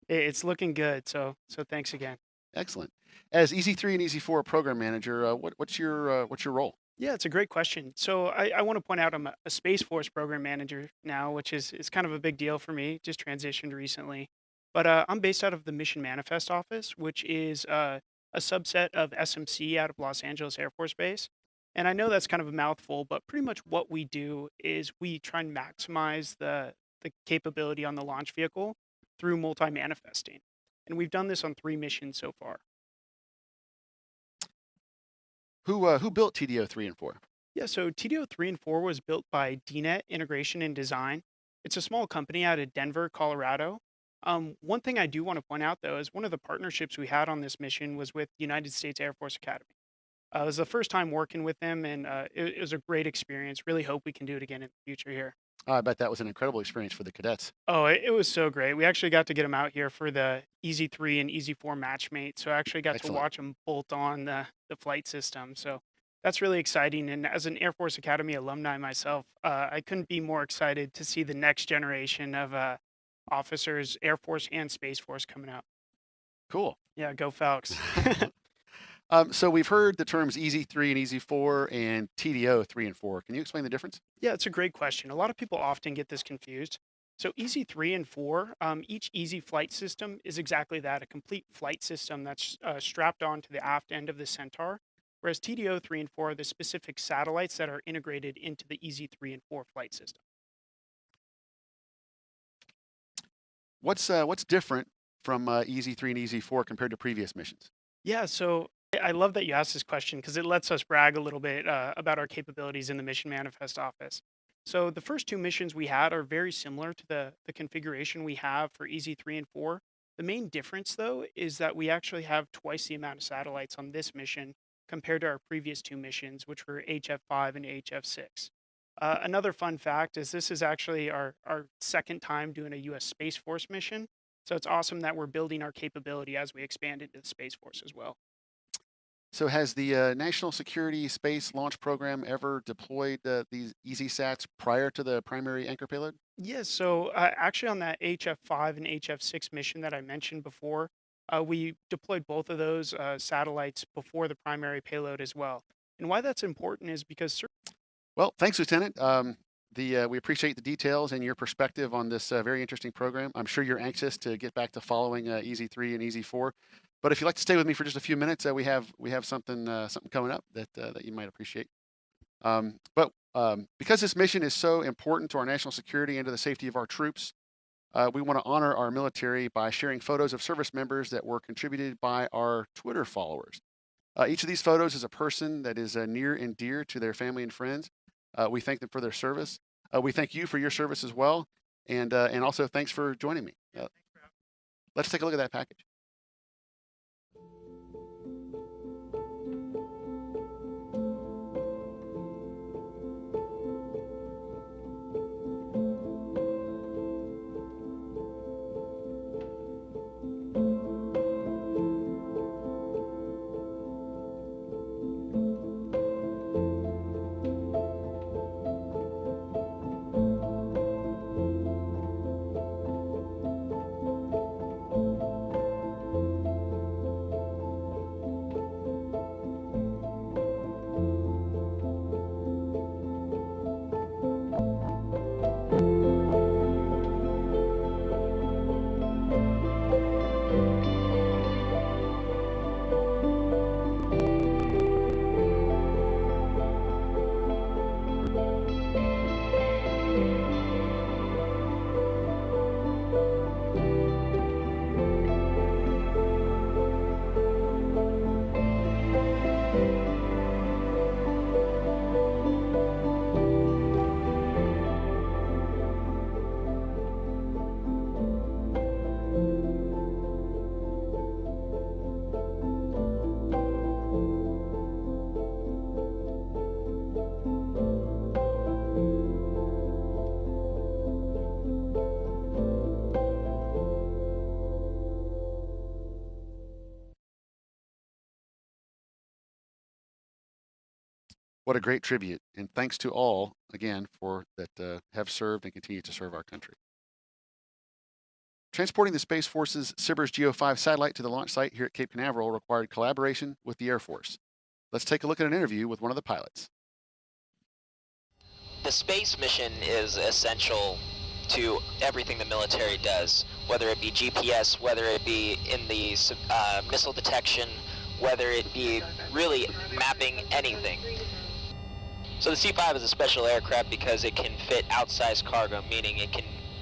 it's looking good. So thanks again. Excellent. As EZ3 and EZ4 Program Manager, what's your role? Yeah, it's a great question. So I want to point out I'm a Space Force program manager now, which is kind of a big deal for me. Just transitioned recently, but I'm based out of the Mission Manifest office, which is a subset of SMC out of Los Angeles Air Force Base. And I know that's kind of a mouthful, but pretty much what we do is we try and maximize the capability on the launch vehicle through multi-manifesting. And we've done this on 3 missions so far. Who built TDO 3 and 4? Yeah, so TDO 3 and 4 was built by DNET Integration and Design. It's a small company out of Denver, Colorado. One thing I do want to point out, though, is one of the partnerships we had on this mission was with United States Air Force Academy. It was the first time working with them, and it was a great experience. Really hope we can do it again in the future here. I bet that was an incredible experience for the cadets. Oh, it was so great. We actually got to get them out here for the EZ3 and EZ4 matchmate. So I actually got to watch them bolt on the flight system. So that's really exciting. And as an Air Force Academy alumni myself, I couldn't be more excited to see the next generation of officers, Air Force and Space Force coming out. Cool. Yeah, go Falcons. So we've heard the terms EZ3 and EZ4 and TDO 3 and 4. Can you explain the difference? Yeah, it's a great question. A lot of people often get this confused. So EZ3 and 4, each EZ flight system is exactly that, a complete flight system that's strapped onto the aft end of the Centaur, whereas TDO 3 and 4 are the specific satellites that are integrated into the EZ3 and 4 flight system. What's different from EZ3 and EZ4 compared to previous missions? Yeah, so I love that you asked this question because it lets us brag a little bit about our capabilities in the Mission Manifest office. So the first 2 missions we had are very similar to the configuration we have for EZ3 and 4. The main difference, though, is that we actually have twice the amount of satellites on this mission compared to our previous 2 missions, which were HF5 and HF6. Another fun fact is this is actually our second time doing a U.S. Space Force mission. So it's awesome that we're building our capability as we expand into the Space Force as well. So has the National Security Space Launch Program ever deployed these EasySats prior to the primary anchor payload? Yes, so actually on that HF5 and HF6 mission that I mentioned before, we deployed both of those satellites before the primary payload as well. And why that's important is because Well, thanks, Lieutenant. We appreciate the details and your perspective on this very interesting program. I'm sure you're anxious to get back to following EZ3 and EZ4. But if you'd like to stay with me for just a few minutes, we have something coming up that you might appreciate. Because this mission is so important to our national security and to the safety of our troops, we want to honor our military by sharing photos of service members that were contributed by our Twitter followers. Each of these photos is a person that is near and dear to their family and friends. We thank them for their service. We thank you for your service as well, and also thanks for joining me. Let's take a look at that package. What a great tribute, and thanks to all, again, for that have served and continue to serve our country. Transporting the Space Force's SBIRS GEO 5 satellite to the launch site here at Cape Canaveral required collaboration with the Air Force. Let's take a look at an interview with one of the pilots. The space mission is essential to everything the military does, whether it be GPS, whether it be in the missile detection, whether it be really mapping anything. So the C-5 is a special aircraft because it can fit outsized cargo, meaning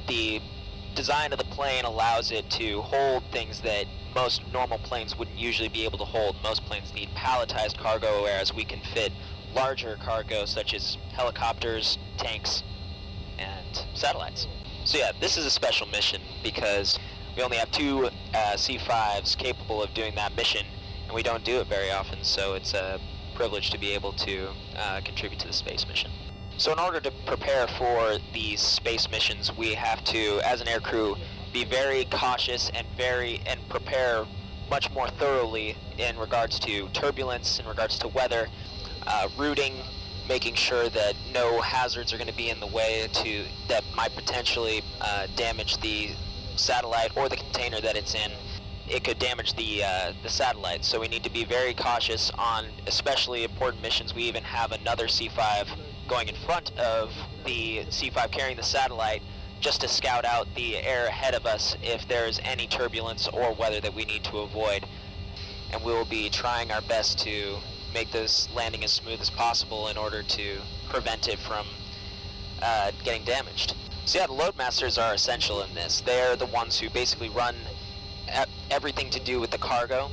the design of the plane allows it to hold things that most normal planes wouldn't usually be able to hold. Most planes need palletized cargo, whereas we can fit larger cargo such as helicopters, tanks, and satellites. So yeah, this is a special mission because we only have two C-5s capable of doing that mission, and we don't do it very often, so it's a privilege to be able to contribute to the space mission. So in order to prepare for these space missions, we have to, as an aircrew, be very cautious and prepare much more thoroughly in regards to turbulence, in regards to weather, routing, making sure that no hazards are going to be in the way that might potentially damage the satellite or the container that it's in. It could damage the satellite, so we need to be very cautious on especially important missions. We even have another C-5 going in front of the C-5 carrying the satellite just to scout out the air ahead of us if there's any turbulence or weather that we need to avoid. And we'll be trying our best to make this landing as smooth as possible in order to prevent it from getting damaged. So yeah, the loadmasters are essential in this. They're the ones who basically run everything to do with the cargo.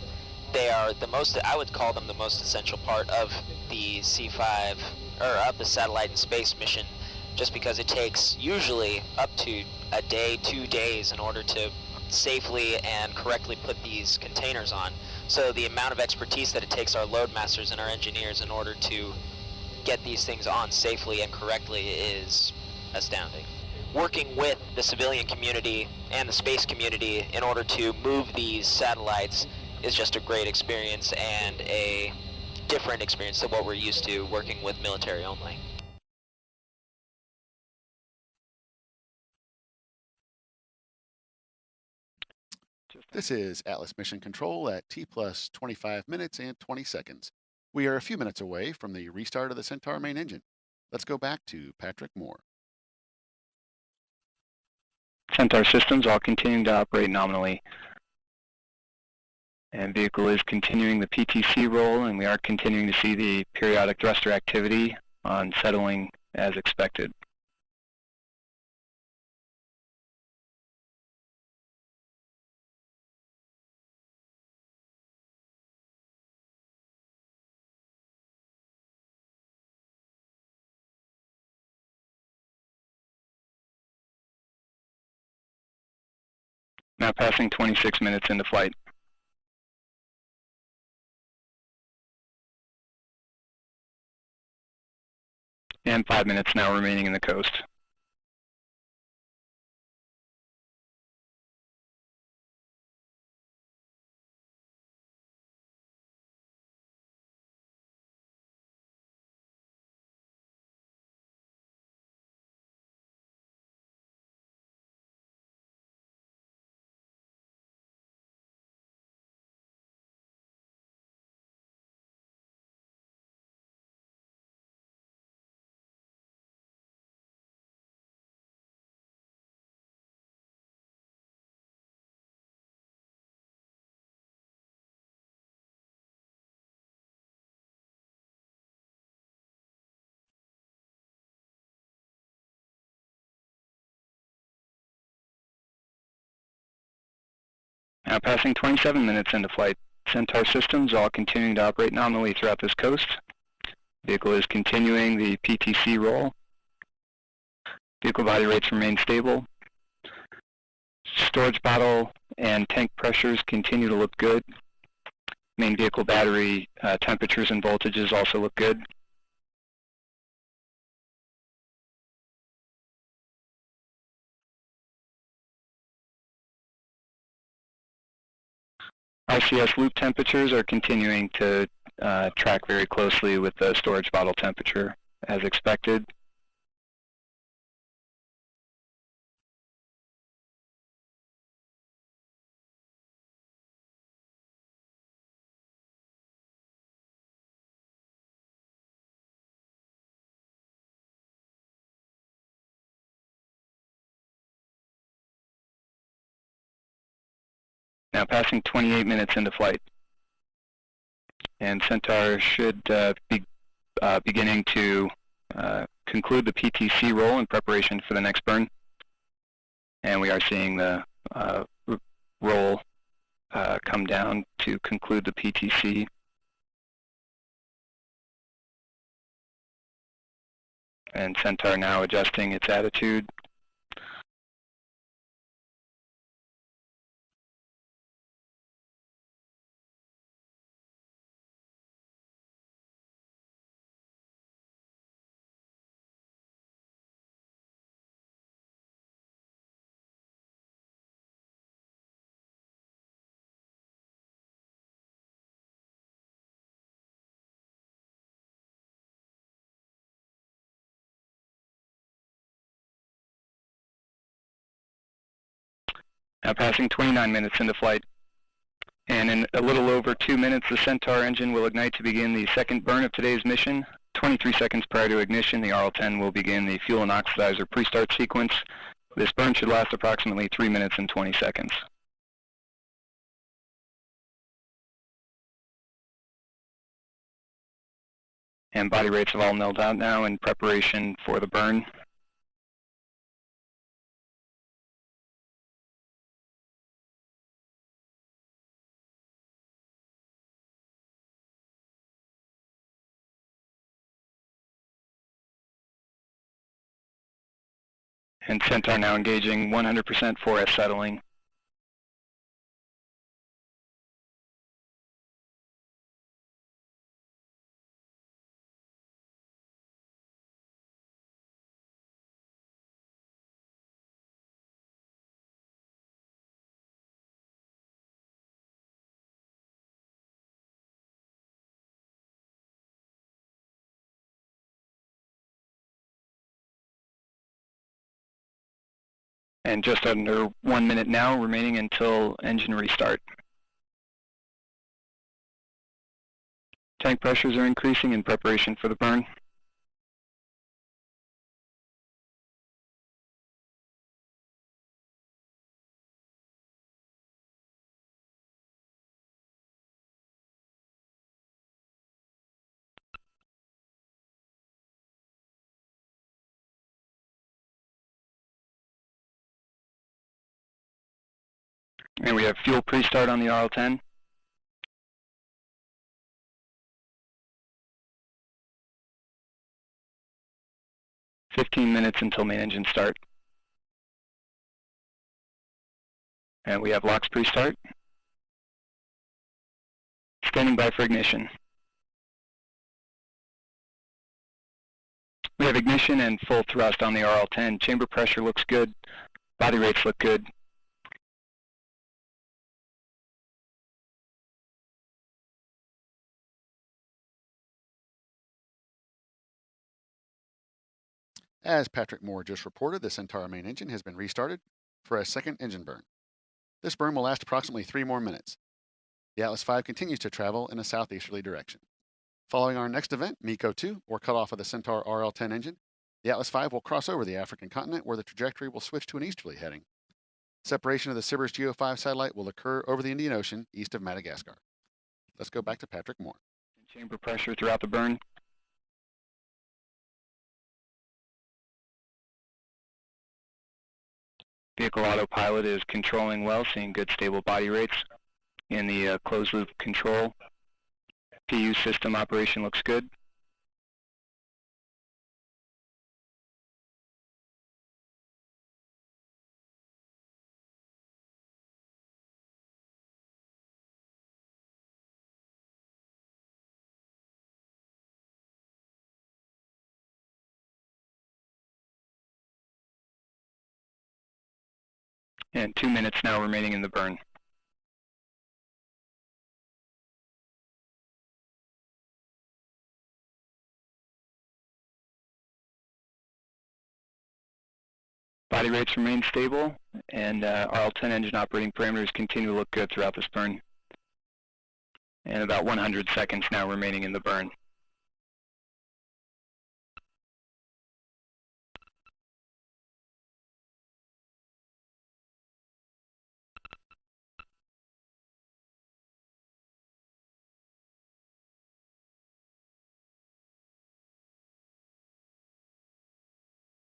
They are the most, I would call them the most essential part of the C-5, or of the satellite and space mission, just because it takes usually up to a day, 2 days in order to safely and correctly put these containers on. So the amount of expertise that it takes our loadmasters and our engineers in order to get these things on safely and correctly is astounding. Working with the civilian community and the space community in order to move these satellites is just a great experience and a different experience than what we're used to working with military only. This is Atlas Mission Control at T plus 25 minutes and 20 seconds. We are a few minutes away from the restart of the Centaur main engine. Let's go back to Patrick Moore. Centaur systems all continuing to operate nominally. And vehicle is continuing the PTC roll, and we are continuing to see the periodic thruster activity on settling as expected. Now passing 26 minutes into flight. And 5 minutes now remaining in the coast. Now passing 27 minutes into flight. Centaur systems all continuing to operate nominally throughout this coast. Vehicle is continuing the PTC roll. Vehicle body rates remain stable. Storage bottle and tank pressures continue to look good. Main vehicle battery temperatures and voltages also look good. ICS loop temperatures are continuing to track very closely with the storage bottle temperature as expected. Now passing 28 minutes into flight. And Centaur should be beginning to conclude the PTC roll in preparation for the next burn. And we are seeing the roll come down to conclude the PTC. And Centaur now adjusting its attitude. Now passing 29 minutes into flight. And in a little over 2 minutes, the Centaur engine will ignite to begin the second burn of today's mission. 23 seconds prior to ignition, the RL-10 will begin the fuel and oxidizer pre-start sequence. This burn should last approximately 3 minutes and 20 seconds. And body rates have all milled out now in preparation for the burn. And Centaur now engaging 100% 4S settling. And just under 1 minute now remaining until engine restart. Tank pressures are increasing in preparation for the burn. And we have fuel pre-start on the RL-10. -15 until main engine start. And we have LOX pre-start. Standing by for ignition. We have ignition and full thrust on the RL-10. Chamber pressure looks good. Body rates look good. As Patrick Moore just reported, the Centaur main engine has been restarted for a second engine burn. This burn will last approximately 3 more minutes. The Atlas V continues to travel in a southeasterly direction. Following our next event, MECO 2, or cutoff of the Centaur RL-10 engine, the Atlas V will cross over the African continent where the trajectory will switch to an easterly heading. Separation of the SBIRS GEO 5 satellite will occur over the Indian Ocean east of Madagascar. Let's go back to Patrick Moore. Chamber pressure throughout the burn. Vehicle autopilot is controlling well, seeing good stable body rates in the closed loop control. PU system operation looks good. And 2 minutes now remaining in the burn. Body rates remain stable, and RL-10 engine operating parameters continue to look good throughout this burn. And about 100 seconds now remaining in the burn.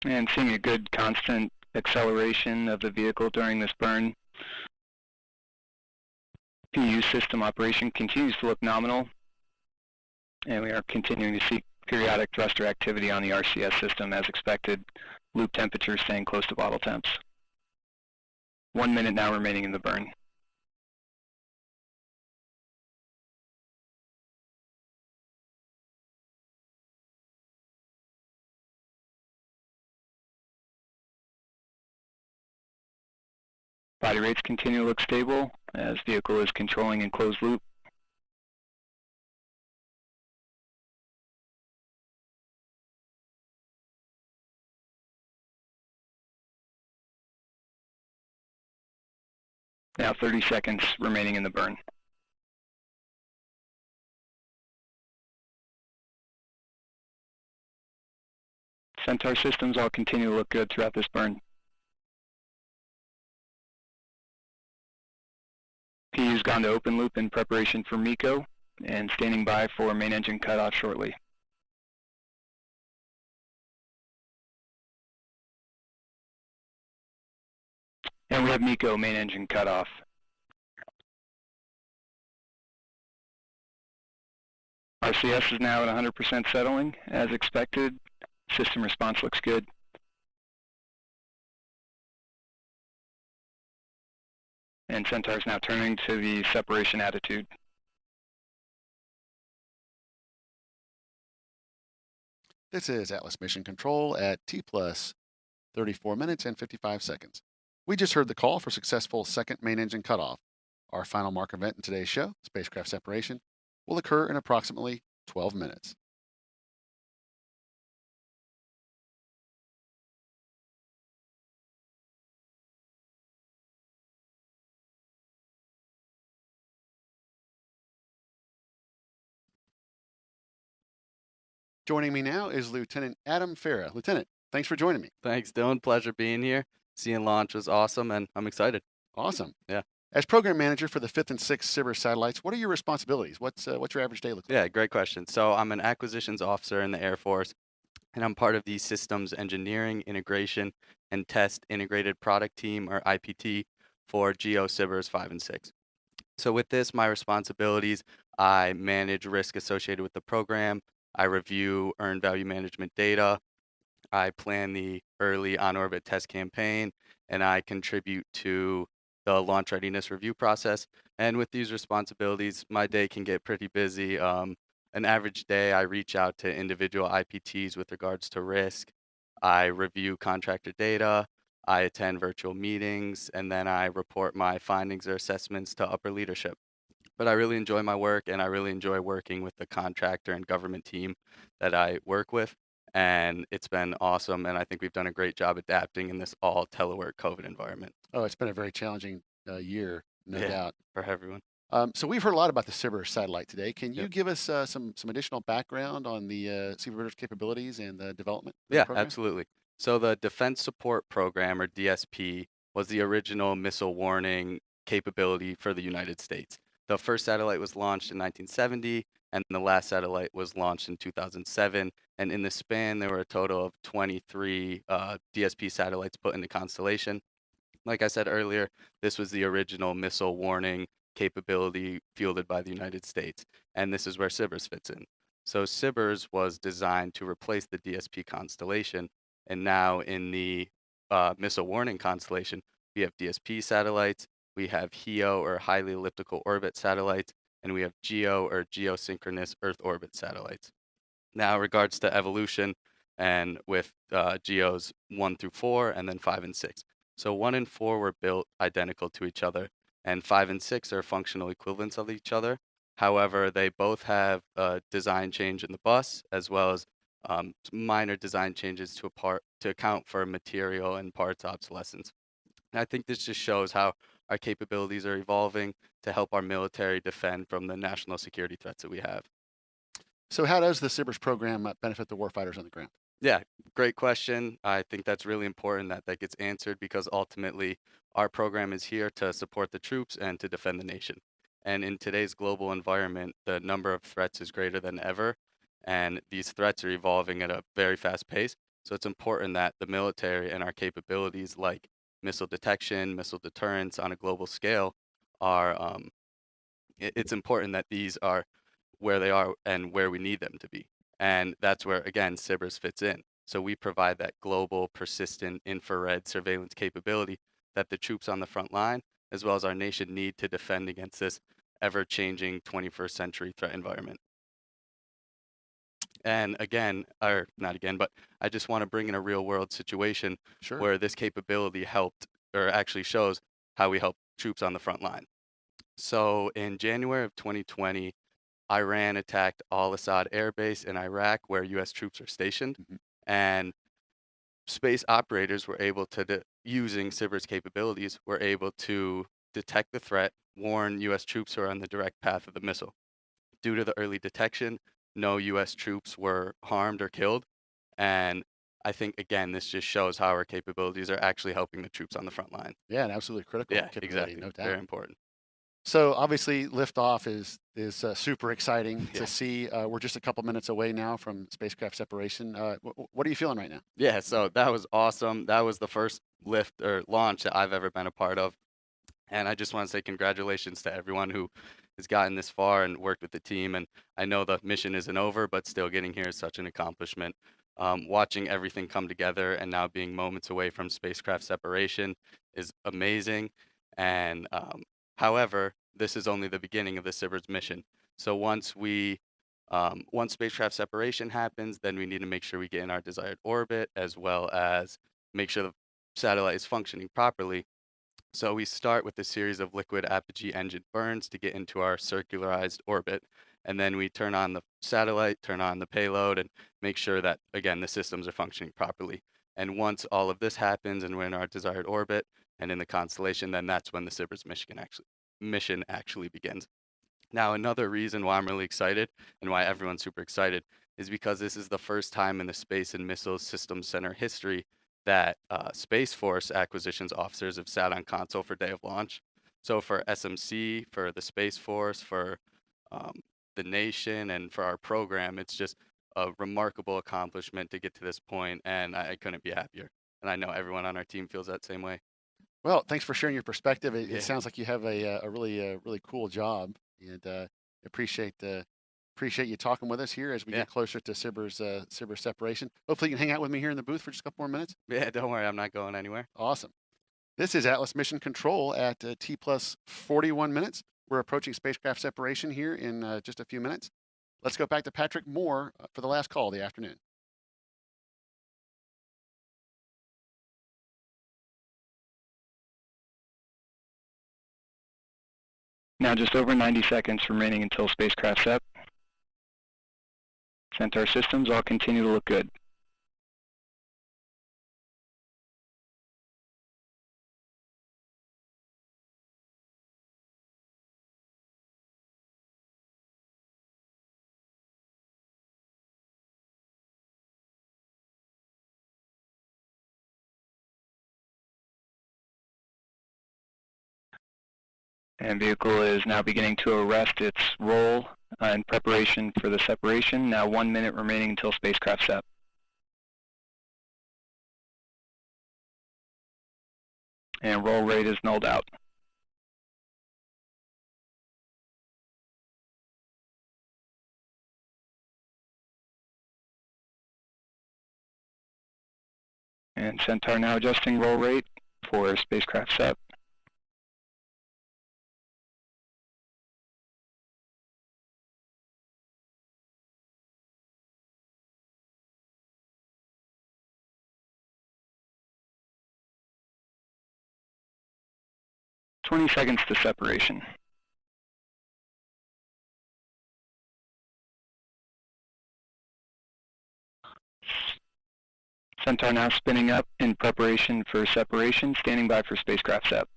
And seeing a good constant acceleration of the vehicle during this burn. PU system operation continues to look nominal, and we are continuing to see periodic thruster activity on the RCS system as expected. Loop temperature staying close to bottle temps. 1 minute now remaining in the burn. Body rates continue to look stable as vehicle is controlling in closed loop. Now 30 seconds remaining in the burn. Centaur systems all continue to look good throughout this burn. PU's gone to open loop in preparation for MECO and standing by for main engine cutoff shortly. And we have MECO main engine cutoff. RCS is now at 100% settling as expected. System response looks good. And Centaur is now turning to the separation attitude. This is Atlas Mission Control at T plus 34 minutes and 55 seconds. We just heard the call for successful second main engine cutoff. Our final mark event in today's show, spacecraft separation, will occur in approximately 12 minutes. Joining me now is Lieutenant Adam Farah. Lieutenant, thanks for joining me. Thanks, Dylan. Pleasure being here. Seeing launch was awesome, and I'm excited. Awesome. Yeah. As program manager for the 5th and 6th SBIRS satellites, what are your responsibilities? What's your average day look like? Yeah, great question. So I'm an acquisitions officer in the Air Force, and I'm part of the Systems Engineering, Integration, and Test Integrated Product Team, or IPT, for GEO SBIRS 5 and 6. So with this, my responsibilities, I manage risk associated with the program, I review earned value management data, I plan the early on-orbit test campaign, and I contribute to the launch readiness review process. And with these responsibilities, my day can get pretty busy. An average day, I reach out to individual IPTs with regards to risk. I review contractor data. I attend virtual meetings, and then I report my findings or assessments to upper leadership. But I really enjoy my work, and I really enjoy working with the contractor and government team that I work with. And it's been awesome, and I think we've done a great job adapting in this all telework COVID environment. Oh, it's been a very challenging year, no Yeah, doubt. for everyone. So we've heard a lot about the SBIRS satellite today. Can you Yep. give us some additional background on the SBIRS capabilities and the development of the Yeah, program? absolutely. So the Defense Support Program, or DSP, was the original missile warning capability for the United States. The first satellite was launched in 1970, and the last satellite was launched in 2007. And in the span, there were a total of 23 DSP satellites put into constellation. Like I said earlier, this was the original missile warning capability fielded by the United States, and this is where SBIRS fits in. So SBIRS was designed to replace the DSP constellation, and now in the missile warning constellation, we have DSP satellites, we have HEO or highly elliptical orbit satellites, and we have GEO or geosynchronous Earth orbit satellites. Now, in regards to evolution, and with GEOs 1 through 4, and then 5 and 6. So 1 and 4 were built identical to each other, and 5 and 6 are functional equivalents of each other. However, they both have a design change in the bus, as well as minor design changes to account for material and parts obsolescence. And I think this just shows how our capabilities are evolving to help our military defend from the national security threats that we have. So how does the SBIRS program benefit the warfighters on the ground? Yeah, great question. I think that's really important that that gets answered because ultimately our program is here to support the troops and to defend the nation. And in today's global environment, the number of threats is greater than ever, and these threats are evolving at a very fast pace. So it's important that the military and our capabilities like missile detection, missile deterrence on a global scale are, it's important that these are where they are and where we need them to be. And that's where, again, SBIRS fits in. So we provide that global, persistent infrared surveillance capability that the troops on the front line, as well as our nation, need to defend against this ever-changing 21st century threat environment. And again, or not again, but I just want to bring in a real-world situation where this capability helped, or actually shows how we help troops on the front line. So in January of 2020, Iran attacked Al-Assad Air Base in Iraq, where U.S. troops are stationed, and space operators were able to, using SBIRS capabilities, were able to detect the threat, warn U.S. troops who are on the direct path of the missile. Due to the early detection, no U.S. troops were harmed or killed, and I think, again, this just shows how our capabilities are actually helping the troops on the front line. Yeah, an absolutely critical Yeah, capability, exactly. no doubt. Very important. So obviously, liftoff is super exciting to see. We're just a couple minutes away now from spacecraft separation. What are you feeling right now? Yeah, so that was awesome. That was the first lift or launch that I've ever been a part of. And I just want to say congratulations to everyone who has gotten this far and worked with the team. And I know the mission isn't over, but still getting here is such an accomplishment. Watching everything come together and now being moments away from spacecraft separation is amazing. And however, this is only the beginning of the SBIRS mission. So once spacecraft separation happens, then we need to make sure we get in our desired orbit, as well as make sure the satellite is functioning properly. So we start with a series of liquid apogee engine burns to get into our circularized orbit. And then we turn on the satellite, turn on the payload, and make sure that, again, the systems are functioning properly. And once all of this happens and we're in our desired orbit and in the constellation, then that's when the SBIRS mission actually begins. Now, another reason why I'm really excited and why everyone's super excited is because this is the first time in the Space and Missile Systems Center history that Space Force acquisitions officers have sat on console for day of launch. So for SMC, for the Space Force, for the nation, and for our program, it's just a remarkable accomplishment to get to this point, and I couldn't be happier. And I know everyone on our team feels that same way. Well, thanks for sharing your perspective. It, Yeah. it sounds like you have a really cool job, and appreciate you talking with us here as we Yeah. get closer to SBIRS separation. Hopefully, you can hang out with me here in the booth for just a couple more minutes. Yeah, don't worry, I'm not going anywhere. Awesome. This is Atlas Mission Control at T plus 41 minutes. We're approaching spacecraft separation here in just a few minutes. Let's go back to Patrick Moore for the last call of the afternoon. Now just over 90 seconds remaining until spacecraft SEP. Centaur systems all continue to look good. And vehicle is now beginning to arrest its roll in preparation for the separation. Now 1 minute remaining until spacecraft SEP. And roll rate is nulled out. And Centaur now adjusting roll rate for spacecraft SEP. "20 seconds to separation. Centaur now spinning up in preparation for separation, standing by for spacecraft SEP.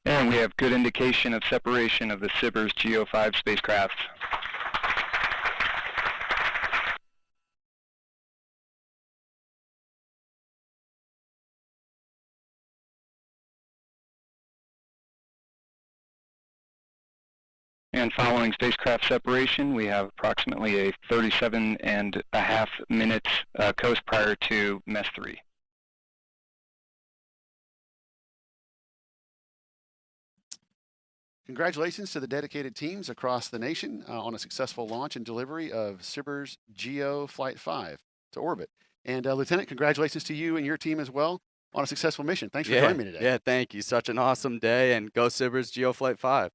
And we have good indication of separation of the SBIRS GEO 5 spacecraft. And following spacecraft separation, we have approximately a 37.5 minutes coast prior to MES 3. Congratulations to the dedicated teams across the nation on a successful launch and delivery of SBIRS GEO Flight 5 to orbit. And Lieutenant, congratulations to you and your team as well on a successful mission. Thanks for joining me today. Yeah, thank you. Such an awesome day, and go SBIRS GEO Flight 5.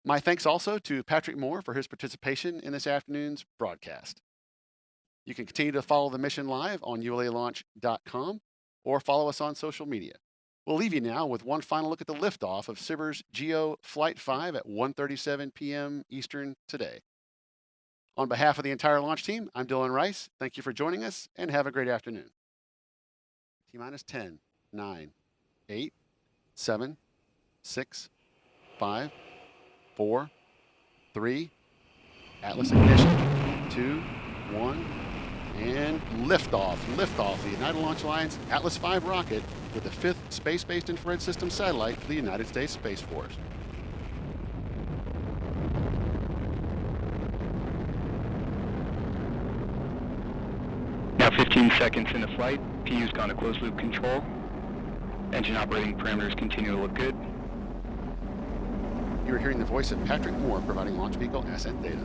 My thanks also to Patrick Moore for his participation in this afternoon's broadcast. You can continue to follow the mission live on ulalaunch.com or follow us on social media. We'll leave you now with one final look at the liftoff of SBIRS GEO Flight 5 at 1:37 p.m. Eastern today. On behalf of the entire launch team, I'm Dylan Rice. Thank you for joining us, and have a great afternoon. T-minus 10, 9, 8, 7, 6, 5, 4, 3, Atlas ignition, 2, 1, and liftoff. Liftoff, the United Launch Alliance Atlas V rocket with the 5th space-based infrared system satellite for the United States Space Force. Now 15 seconds into flight. PU's gone to closed loop control. Engine operating parameters continue to look good. You are hearing the voice of Patrick Moore providing launch vehicle ascent data.